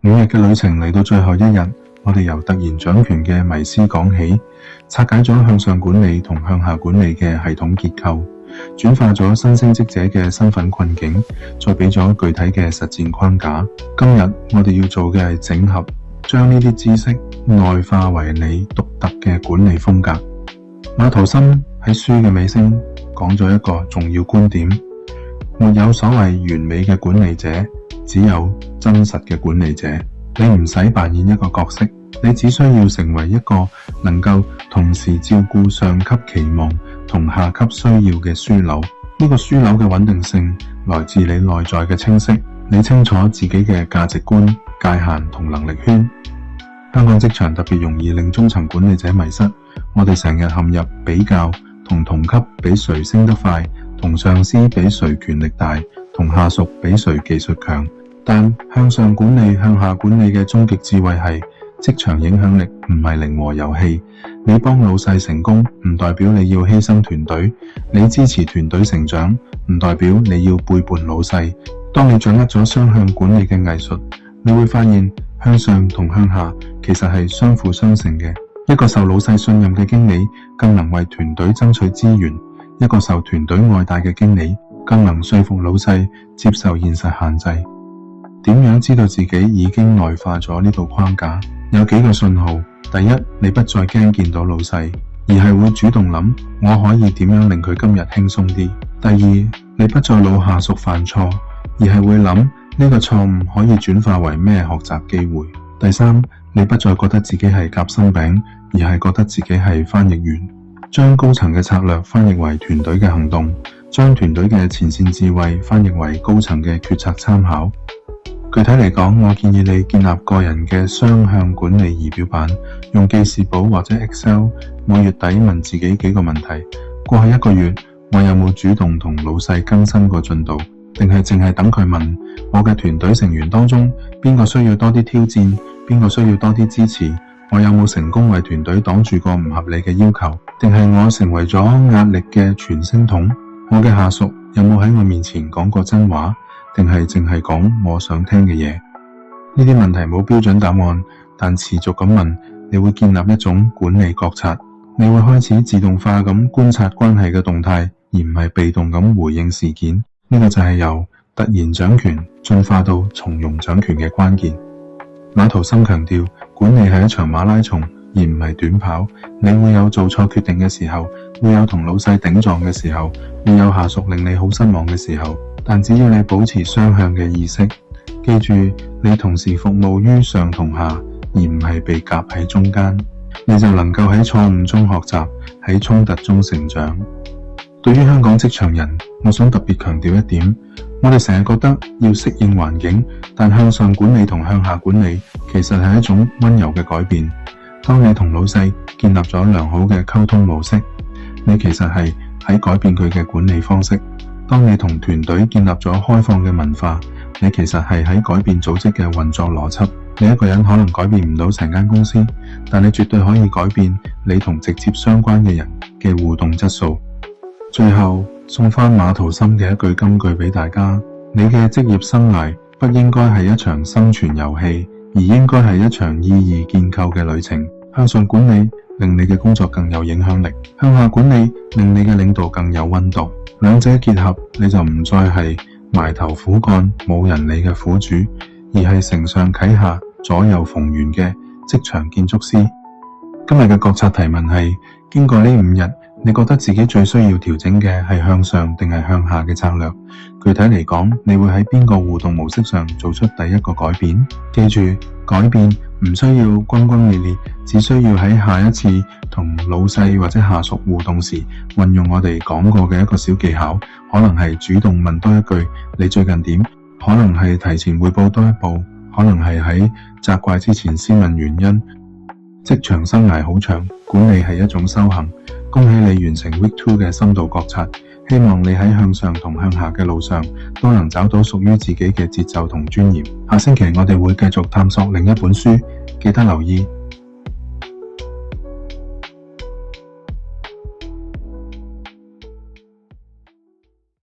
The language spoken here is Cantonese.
5日嘅旅程嚟到最後一日，我哋由突然掌權嘅迷思講起，拆解咗向上管理同向下管理嘅系統結構，轉化咗新升職者嘅身份困境，再俾咗具體嘅實踐框架。今日我哋要做嘅係整合，將呢啲知識內化為你獨特嘅管理風格。馬圖森喺書嘅尾聲講咗一個重要觀點：沒有所謂完美嘅管理者，只有真實嘅管理者。你唔使扮演一個角色，你只需要成為一個能夠同時照顧上級期望同下級需要嘅樞紐。呢個樞紐嘅穩定性來自你內在嘅清晰，你清楚自己嘅價值觀、界限同能力圈。香港職場特別容易令中層管理者迷失，我哋成日陷入比較，同級比誰升得快，同上司比誰權力大，同下屬比誰技術強。但向上管理、向下管理嘅終極智慧係，職場影響力唔係零和遊戲。你幫老細成功，唔代表你要犧牲團隊；你支持團隊成長，唔代表你要背叛老細。當你掌握咗雙向管理嘅藝術，你會發現向上同向下其實係相輔相成嘅。一個受老細信任嘅經理，更能為團隊爭取資源；一個受團隊愛戴嘅經理，更能說服老細接受現實限制。點樣知道自己已經內化咗呢套框架？有幾個信號。第一，你不再驚見到老細，而係會主動諗我可以點樣令佢今日輕鬆啲。第二，你不再老下屬犯錯，而係會諗呢個錯誤可以轉化為咩學習機會。第三，你不再覺得自己係夾心餅，而係覺得自己係翻譯員，將高層嘅策略翻譯為團隊嘅行動，將團隊嘅前線智慧翻譯為高層嘅決策參考。具體嚟講，我建議你建立個人嘅雙向管理儀表板，用記事簿或者 Excel， 每月底問自己幾個問題：過去1個月，我有冇主動同老細更新過進度？定係淨係等佢問？我嘅團隊成員當中，邊個需要多啲挑戰？邊個需要多啲支持？我有冇成功為團隊擋住個唔合理嘅要求？定係我成為咗壓力嘅傳聲筒？我嘅下屬有冇喺我面前講過真話？定係淨係講我想聽嘅嘢？呢啲問題冇標準答案，但持續咁問，你會建立一種管理覺察，你會開始自動化咁觀察關係嘅動態，而唔係被動咁回應事件。呢個就係由突然掌權進化到從容掌權嘅關鍵。馬圖森強調，管理係一場馬拉松，而唔係短跑。你會有做錯決定嘅時候，會有同老細頂撞嘅時候，會有下屬令你好失望嘅時候。但只要你保持雙向嘅意識，記住你同時服務於上同下，而唔係被夾喺中間，你就能夠喺錯誤中學習，喺衝突中成長。對於香港職場人，我想特別強調一點，我哋成日覺得要適應環境，但向上管理同向下管理其實係一種溫柔嘅改變。當你同老細建立咗良好嘅溝通模式，你其實係喺改變佢嘅管理方式。當你同團隊建立咗開放嘅文化，你其實係喺改變組織嘅運作邏輯。你一個人可能改變唔到成間公司，但你絕對可以改變你同直接相關嘅人嘅互動質素。最後送返馬圖森嘅一句金句俾大家：你嘅職業生涯不應該係一場生存遊戲，而應該係一場意義建構嘅旅程。向上管理令你嘅工作更有影響力，向下管理令你嘅領導更有溫度。兩者結合，你就唔再係埋頭苦幹冇人理嘅苦主，而係承上啟下左右逢源嘅職場建築師。今日嘅覺察提問係：經過呢5日，你覺得自己最需要調整嘅係向上定係向下嘅策略？具體嚟講，你會喺邊個互動模式上做出第一個改變？記住，改變唔需要轟轟烈烈，只需要喺下一次同老細或者下屬互動時，運用我哋講過嘅一個小技巧，可能係主動問多一句你最近點，可能係提前匯報多一步，可能係喺責怪之前先問原因。職場生涯好長，管理係一種修行。恭喜你完成 Week 2嘅深度覺察，希望你喺向上同向下嘅路上都能找到屬於自己嘅節奏同尊嚴。下星期我哋會繼續探索另一本書，記得留意。